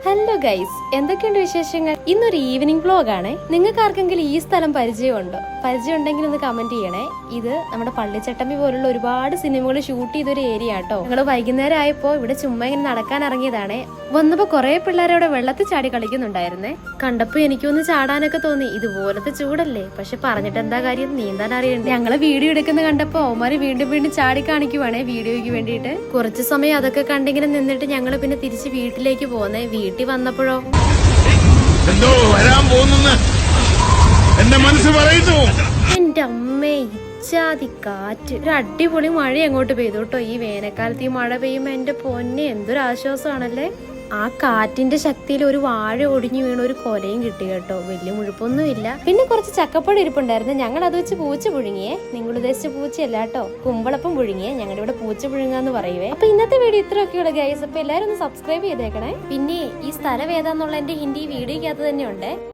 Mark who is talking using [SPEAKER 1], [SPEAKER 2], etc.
[SPEAKER 1] Hello guys, എന്തൊക്കെയുണ്ട് വിശേഷങ്ങൾ? ഇന്നൊരു ഈവനിങ് വ്ലോഗ് ആണ്. നിങ്ങൾക്ക് ആർക്കെങ്കിലും ഈ സ്ഥലം പരിചയമുണ്ടോ? പരിചയം ഉണ്ടെങ്കിൽ ഒന്ന് കമന്റ് ചെയ്യണേ. ഇത് നമ്മുടെ പള്ളിച്ചട്ടമ്പി പോലുള്ള ഒരുപാട് സിനിമകൾ ഷൂട്ട് ചെയ്തൊരു ഏരിയ ആട്ടോ. ഞങ്ങള് വൈകുന്നേരം ആയപ്പോ ഇവിടെ ചുമ്മാ ഇങ്ങനെ നടക്കാൻ ഇറങ്ങിയതാണേ. വന്നപ്പോ കുറെ പിള്ളേർ അവിടെ വെള്ളത്തിൽ ചാടി കളിക്കുന്നുണ്ടായിരുന്നേ. കണ്ടപ്പോ എനിക്കൊന്ന് ചാടാനൊക്കെ തോന്നി. ഇതുപോലത്തെ ചൂടല്ലേ, പക്ഷെ പറഞ്ഞിട്ട് എന്താ കാര്യം, നീന്താൻ അറിയണ്ടേ. ഞങ്ങള് വീഡിയോ എടുക്കുന്ന കണ്ടപ്പോ അവന്മാര് വീണ്ടും വീണ്ടും ചാടി കാണിക്കുവാണേ വീഡിയോയ്ക്ക് വേണ്ടിയിട്ട്. കുറച്ചു സമയം അതൊക്കെ കണ്ടിങ്ങനെ നിന്നിട്ട് ഞങ്ങള് പിന്നെ തിരിച്ച് വീട്ടിലേക്ക് പോന്നേ. വീട്ടിൽ വന്നപ്പോഴോ
[SPEAKER 2] എന്തോ വരാൻ പോകുന്നെന്ന് എന്റെ മനസ്സ് പറയുന്നു.
[SPEAKER 1] എന്റെ അമ്മേ, ഇച്ചാതി കാറ്റ്. ഒരു അടിപൊളി മഴ അങ്ങോട്ട് പെയ്തു കേട്ടോ. ഈ വേനൽക്കാലത്ത് ഈ മഴ പെയ്യുമ്പോ എന്റെ പൊന്നെ എന്തൊരു ആശ്വാസമാണല്ലേ. ആ കാറ്റിന്റെ ശക്തിയിൽ ഒരു വാഴ ഒടിഞ്ഞു വീണ ഒരു കൊലയും കിട്ടി കേട്ടോ. വലിയ മുഴുപ്പൊന്നും ഇല്ല. പിന്നെ കുറച്ച് ചക്കപ്പഴം ഇരിപ്പുണ്ടായിരുന്നു. ഞങ്ങൾ അത് വെച്ച് പൂച്ച പുഴുങ്ങിയേ. നിങ്ങൾ ഉദ്ദേശിച്ച പൂച്ചയല്ല കേട്ടോ, കുമ്പളപ്പം പുഴുങ്ങിയേ. ഞങ്ങളുടെ ഇവിടെ പൂച്ച പുഴുങ്ങാന്ന് പറയുവേ. അപ്പൊ ഇന്നത്തെ വീഡിയോ ഇത്രയൊക്കെയുള്ള ഗൈസ്. അപ്പൊ എല്ലാരും ഒന്ന് സബ്സ്ക്രൈബ് ചെയ്തേക്കണേ. പിന്നെ ഈ സ്ഥലം ഏതാന്നുള്ള എന്റെ ഹിന്ദി വീഡിയോക്കകത്ത് തന്നെ ഉണ്ട്.